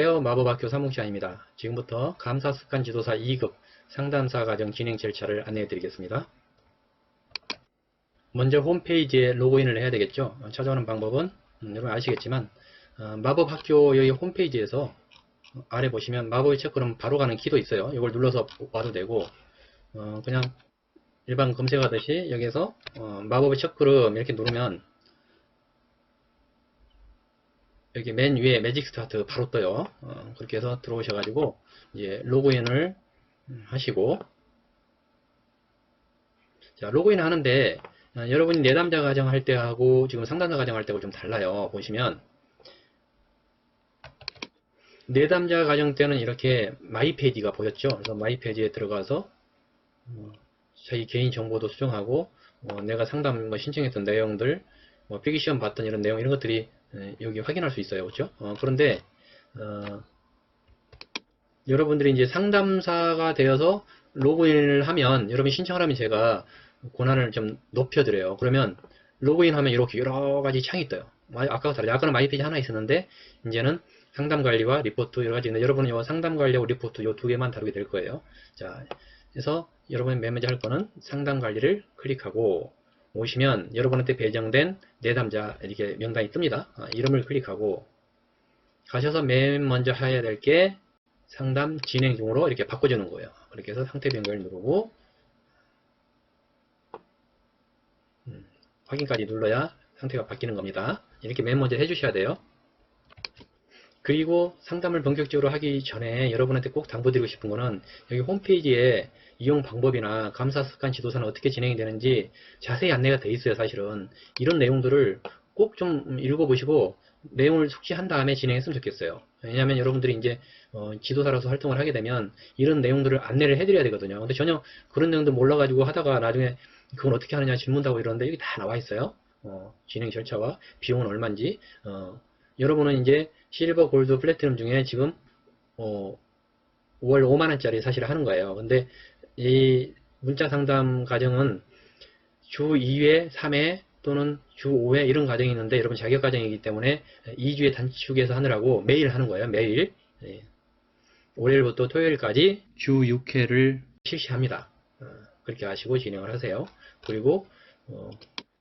안녕하세요. 마법학교 사무시장입니다. 지금부터 감사습관 지도사 2급 상담사 과정 진행 절차를 안내해 드리겠습니다. 먼저 홈페이지에 로그인을 해야 되겠죠. 찾아오는 방법은 여러분 아시겠지만 마법학교 여기 홈페이지에서 아래 보시면 마법의 체크룸 바로 가는 키도 있어요. 이걸 눌러서 와도 되고 그냥 일반 검색하듯이 여기서 마법의 체크룸 이렇게 누르면 여기 맨 위에 매직 스타트 바로 떠요. 그렇게 해서 들어오셔가지고 이제 로그인을 하시고, 자 로그인 하는데 여러분이 내담자 과정 할 때하고 지금 상담자 과정 할 때하고 좀 달라요. 보시면 내담자 과정 때는 이렇게 마이 페이지가 보였죠. 그래서 마이 페이지에 들어가서 자기 개인 정보도 수정하고 내가 상담 신청했던 내용들, 필기시험 봤던 이런 내용 이런 것들이 여기 확인할 수 있어요. 그렇죠? 그런데 여러분들이 이제 상담사가 되어서 로그인을 하면, 여러분이 신청을 하면 제가 권한을 좀 높여드려요. 그러면 로그인하면 이렇게 여러 가지 창이 떠요. 아까와 달라요. 아까는 마이 페이지 하나 있었는데 이제는 상담 관리와 리포트 여러 가지 있는데, 여러분은 이 상담 관리하고 리포트 이 두 개만 다루게 될 거예요. 자, 그래서 여러분이 맨 먼저 할 거는 상담 관리를 클릭하고 오시면 여러분한테 배정된 내담자 이렇게 명단이 뜹니다. 이름을 클릭하고 가셔서 맨 먼저 해야 될 게 상담 진행 중으로 이렇게 바꿔주는 거예요. 그렇게 해서 상태 변경을 누르고 확인까지 눌러야 상태가 바뀌는 겁니다. 이렇게 맨 먼저 해주셔야 돼요. 그리고 상담을 본격적으로 하기 전에 여러분한테 꼭 당부드리고 싶은 거는, 여기 홈페이지에 이용 방법이나 감사 습관 지도사는 어떻게 진행이 되는지 자세히 안내가 돼 있어요. 사실은 이런 내용들을 꼭 좀 읽어보시고 내용을 숙지한 다음에 진행했으면 좋겠어요. 왜냐하면 여러분들이 이제 지도사로서 활동을 하게 되면 이런 내용들을 안내를 해드려야 되거든요. 근데 전혀 그런 내용도 몰라가지고 하다가 나중에 그건 어떻게 하느냐 질문하고 이러는데 여기 다 나와 있어요. 진행 절차와 비용은 얼마인지. 여러분은 이제 실버, 골드, 플래티넘 중에 지금 월 5만원짜리 사실 하는 거예요. 근데 이 문자 상담 과정은 주 2회, 3회 또는 주 5회 이런 과정이 있는데, 여러분 자격 과정이기 때문에 2주에 단축해서 하느라고 매일 하는 거예요. 매일. 월요일부터 토요일까지 주 6회를 실시합니다. 그렇게 하시고 진행을 하세요. 그리고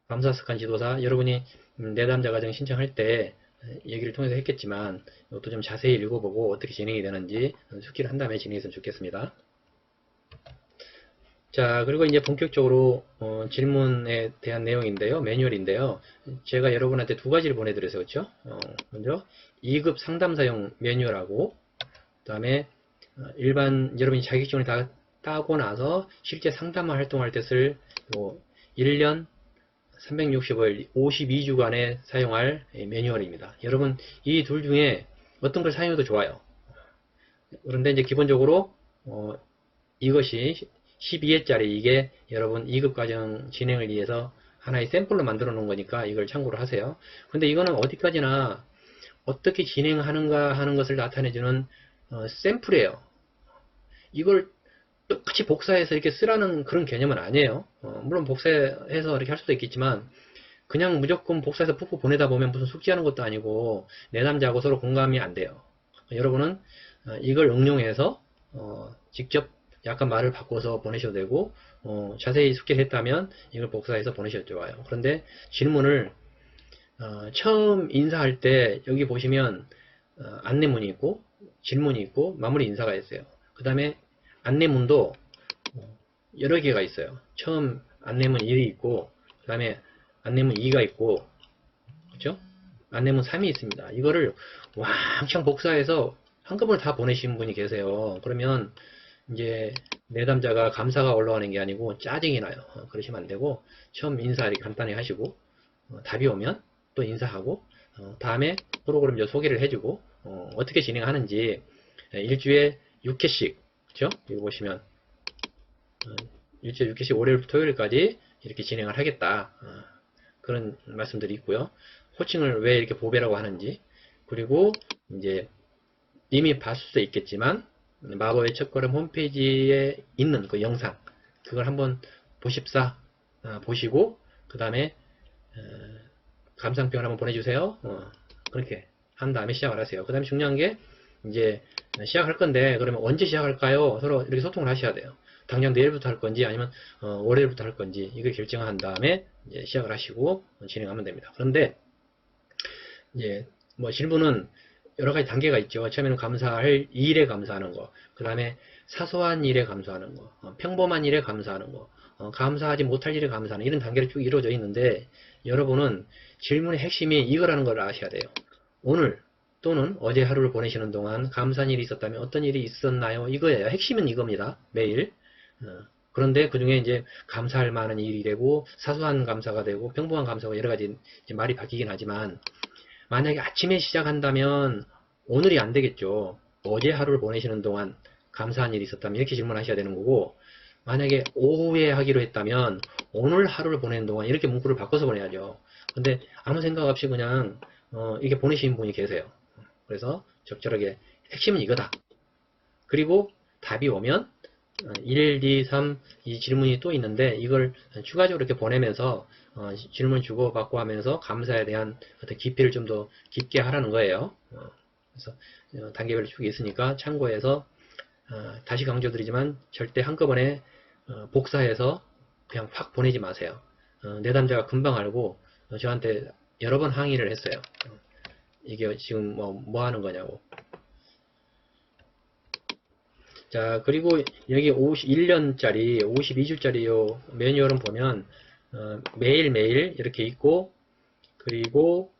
감사습관 지도사, 여러분이 내담자 과정 신청할 때 얘기를 통해서 했겠지만 이것도 좀 자세히 읽어보고 어떻게 진행이 되는지 숙지를 한 다음에 진행했으면 좋겠습니다. 자, 그리고 이제 본격적으로 질문에 대한 내용인데요. 매뉴얼인데요. 제가 여러분한테 두 가지를 보내드려서 그렇죠? 먼저 2급 상담사용 매뉴얼하고, 그 다음에 일반 여러분이 자격증을 다 따고 나서 실제 상담 활동할 때 쓸 1년 365일 52주간에 사용할 매뉴얼입니다. 여러분 이 둘 중에 어떤 걸 사용해도 좋아요. 그런데 이제 기본적으로 이것이 12회짜리 이게 여러분 2급 과정 진행을 위해서 하나의 샘플로 만들어 놓은 거니까 이걸 참고를 하세요. 근데 이거는 어디까지나 어떻게 진행하는가 하는 것을 나타내주는 샘플이에요. 이걸 똑같이 복사해서 이렇게 쓰라는 그런 개념은 아니에요. 물론 복사해서 이렇게 할 수도 있겠지만 그냥 무조건 복사해서 푹푹 보내다 보면 무슨 숙지하는 것도 아니고 내담자하고 서로 공감이 안 돼요. 여러분은 이걸 응용해서 직접 약간 말을 바꿔서 보내셔도 되고, 자세히 숙지를 했다면 이걸 복사해서 보내셔도 좋아요. 그런데 질문을 처음 인사할 때 여기 보시면 안내문이 있고 질문이 있고 마무리 인사가 있어요. 그 다음에 안내문도 여러 개가 있어요. 처음 안내문 1이 있고, 그 다음에 안내문 2가 있고, 그렇죠? 안내문 3이 있습니다. 이거를 왕창 복사해서 한꺼번에 다 보내신 분이 계세요. 그러면 이제 내담자가 감사가 올라가는 게 아니고 짜증이 나요. 그러시면 안 되고, 처음 인사 이렇게 간단히 하시고 답이 오면 또 인사하고, 다음에 프로그램 소개를 해주고 어떻게 진행하는지 일주에 6회씩, 그렇죠? 여기 보시면 일주일에 6회씩 월요일부터 토요일까지 이렇게 진행을 하겠다. 그런 말씀들이 있고요. 호칭을 왜 이렇게 보배라고 하는지, 그리고 이제 이미 봤을 수도 있겠지만 마법의 첫걸음 홈페이지에 있는 그 영상, 그걸 한번 보십사 보시고 그 다음에 감상평을 한번 보내주세요. 그렇게 한 다음에 시작을 하세요. 그 다음에 중요한 게 이제 시작할 건데, 그러면 언제 시작할까요? 서로 이렇게 소통을 하셔야 돼요. 당장 내일부터 할 건지 아니면 월요일부터 할 건지 이걸 결정한 다음에 이제 시작을 하시고 진행하면 됩니다. 그런데 이제 뭐 질문은 여러 가지 단계가 있죠. 처음에는 감사할 일에 감사하는 거, 그 다음에 사소한 일에 감사하는 거, 평범한 일에 감사하는 거, 감사하지 못할 일에 감사하는 이런 단계로 쭉 이루어져 있는데 여러분은 질문의 핵심이 이거라는 걸 아셔야 돼요. 오늘 또는 어제 하루를 보내시는 동안 감사한 일이 있었다면 어떤 일이 있었나요? 이거예요. 핵심은 이겁니다. 매일. 그런데 그 중에 이제 감사할 만한 일이 되고 사소한 감사가 되고 평범한 감사가 여러 가지 이제 말이 바뀌긴 하지만 만약에 아침에 시작한다면 오늘이 안 되겠죠. 어제 하루를 보내시는 동안 감사한 일이 있었다면 이렇게 질문하셔야 되는 거고 만약에 오후에 하기로 했다면 오늘 하루를 보내는 동안 이렇게 문구를 바꿔서 보내야죠. 근데 아무 생각 없이 그냥 이게 보내시는 분이 계세요. 그래서 적절하게 핵심은 이거다. 그리고 답이 오면 1, 2, 3 이 질문이 또 있는데 이걸 추가적으로 이렇게 보내면서 질문 주고받고 하면서 감사에 대한 어떤 깊이를 좀 더 깊게 하라는 거예요. 그래서 단계별로 쭉 있으니까 참고해서 다시 강조드리지만 절대 한꺼번에 복사해서 그냥 확 보내지 마세요. 내담자가 금방 알고 저한테 여러 번 항의를 했어요. 이게 지금 뭐 하는 거냐고. 자, 그리고 여기 51년짜리, 52주짜리 요 매뉴얼은 보면 매일매일 이렇게 있고 그리고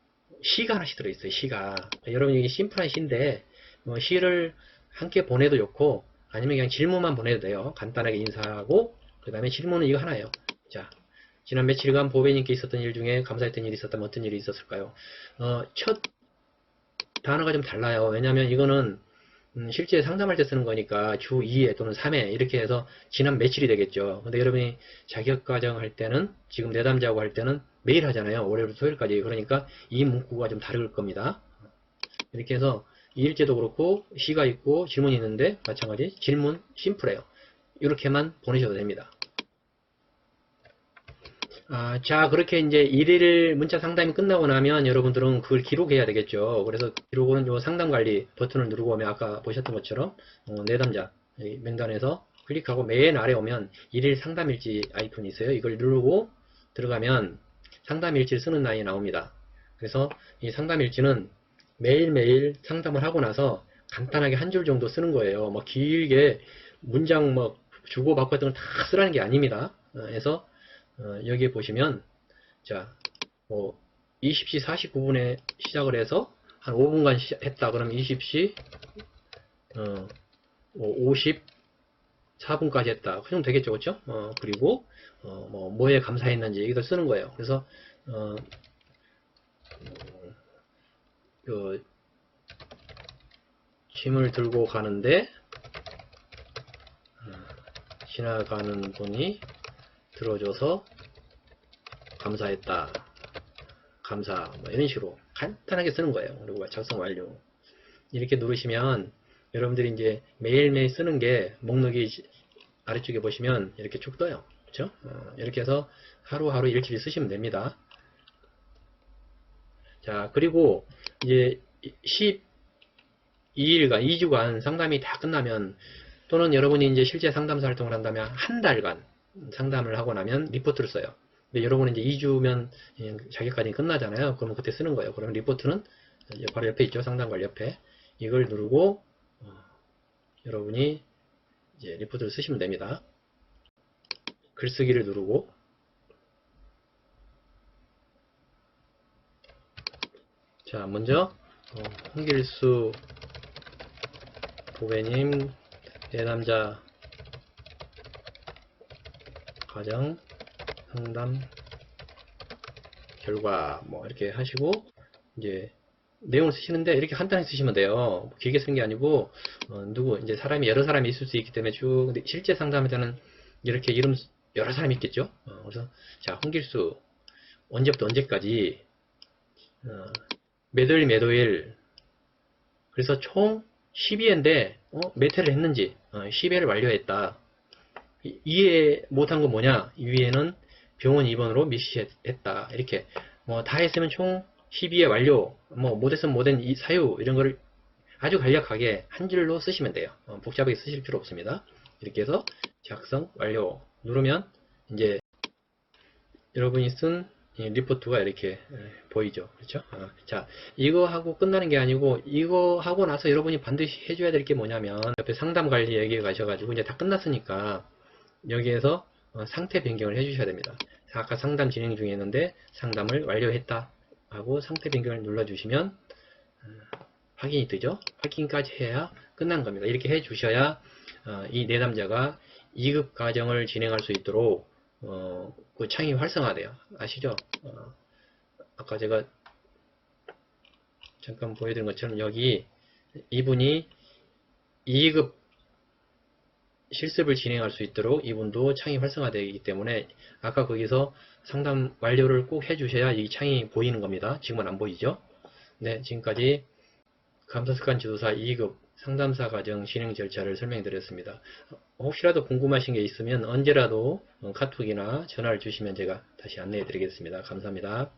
시가 하나씩 들어있어요. 시가. 여러분 여기 심플한 시인데 뭐 시를 함께 보내도 좋고 아니면 그냥 질문만 보내도 돼요. 간단하게 인사하고 그 다음에 질문은 이거 하나예요. 자, 지난 며칠간 보배님께 있었던 일 중에 감사했던 일이 있었다면 어떤 일이 있었을까요? 첫 단어가 좀 달라요. 왜냐하면 이거는 실제 상담할 때 쓰는 거니까 주 2회 또는 3회 이렇게 해서 지난 며칠이 되겠죠. 근데 여러분이 자격과정 할 때는 지금 내담자하고 할 때는 매일 하잖아요. 월요일부터 토요일까지. 그러니까 이 문구가 좀 다를 겁니다. 이렇게 해서 2일째도 그렇고 시가 있고 질문이 있는데 마찬가지 질문 심플해요. 이렇게만 보내셔도 됩니다. 자, 그렇게 이제 1일 문자 상담이 끝나고 나면 여러분들은 그걸 기록해야 되겠죠. 그래서 기록은 요 상담 관리 버튼을 누르고 오면 아까 보셨던 것처럼 내담자 명단에서 클릭하고 맨 아래 오면 1일 상담일지 아이콘이 있어요. 이걸 누르고 들어가면 상담일지를 쓰는 란이 나옵니다. 그래서 이 상담일지는 매일매일 상담을 하고 나서 간단하게 한 줄 정도 쓰는 거예요. 뭐 길게 문장 뭐 주고받고 했던 걸 다 쓰라는 게 아닙니다. 그래서 여기 보시면 자, 20시 49분에 시작을 해서 한 5분간 했다. 그럼 20시 54분까지 했다. 그 정도 되겠죠, 그렇죠? 그리고 뭐에 감사했는지 여기다 쓰는 거예요. 그래서 그 짐을 들고 가는데 지나가는 분이 들어줘서 감사했다. 감사. 뭐 이런 식으로 간단하게 쓰는 거예요. 그리고 작성 완료. 이렇게 누르시면 여러분들이 이제 매일매일 쓰는 게 목록이 아래쪽에 보시면 이렇게 쭉 떠요. 그렇죠? 이렇게 해서 하루하루 일주일 쓰시면 됩니다. 자, 그리고 이제 12일간, 2주간 상담이 다 끝나면 또는 여러분이 이제 실제 상담사 활동을 한다면 한 달간 상담을 하고 나면 리포트를 써요. 근데 여러분은 이제 2주면 자격까지 끝나잖아요. 그러면 그때 쓰는 거예요. 그러면 리포트는 바로 옆에 있죠. 상담관 옆에. 이걸 누르고 여러분이 이제 리포트를 쓰시면 됩니다. 글쓰기를 누르고 자, 먼저 홍길수 보배님 내담자 가정 상담 결과 뭐 이렇게 하시고 이제 내용을 쓰시는데 이렇게 간단히 쓰시면 돼요. 길게 쓰는 게 아니고 이제 사람이 여러 사람이 있을 수 있기 때문에 쭉 근데 실제 상담할 때는 이렇게 이름 여러 사람이 있겠죠. 그래서 자, 홍길수 언제부터 언제까지 매도일 그래서 총 12회인데 몇 회를 했는지 10회를 완료했다. 이해 못한 건 뭐냐? 이 위에는 병원 입원으로 미시했다. 이렇게 다 했으면 총 12회 완료. 뭐 못했으면 못한 이 사유 이런 거를 아주 간략하게 한 줄로 쓰시면 돼요. 복잡하게 쓰실 필요 없습니다. 이렇게 해서 작성 완료 누르면 이제 여러분이 쓴 리포트가 이렇게 보이죠. 그렇죠? 자, 이거 하고 끝나는 게 아니고 이거 하고 나서 여러분이 반드시 해줘야 될 게 뭐냐면 옆에 상담 관리 얘기에 가셔가지고 이제 다 끝났으니까 여기에서 상태 변경을 해주셔야 됩니다. 아까 상담 진행 중에 있는데 상담을 완료했다 하고 상태 변경을 눌러주시면 확인이 되죠. 확인까지 해야 끝난 겁니다. 이렇게 해주셔야 이 내담자가 2급 과정을 진행할 수 있도록 그 창이 활성화돼요. 아시죠? 아까 제가 잠깐 보여드린 것처럼 여기 이분이 2급 실습을 진행할 수 있도록 이분도 창이 활성화되기 때문에 아까 거기서 상담 완료를 꼭 해주셔야 이 창이 보이는 겁니다. 지금은 안 보이죠? 네, 지금까지 감사습관 지도사 2급 상담사 과정 진행 절차를 설명드렸습니다. 혹시라도 궁금하신 게 있으면 언제라도 카톡이나 전화를 주시면 제가 다시 안내해 드리겠습니다. 감사합니다.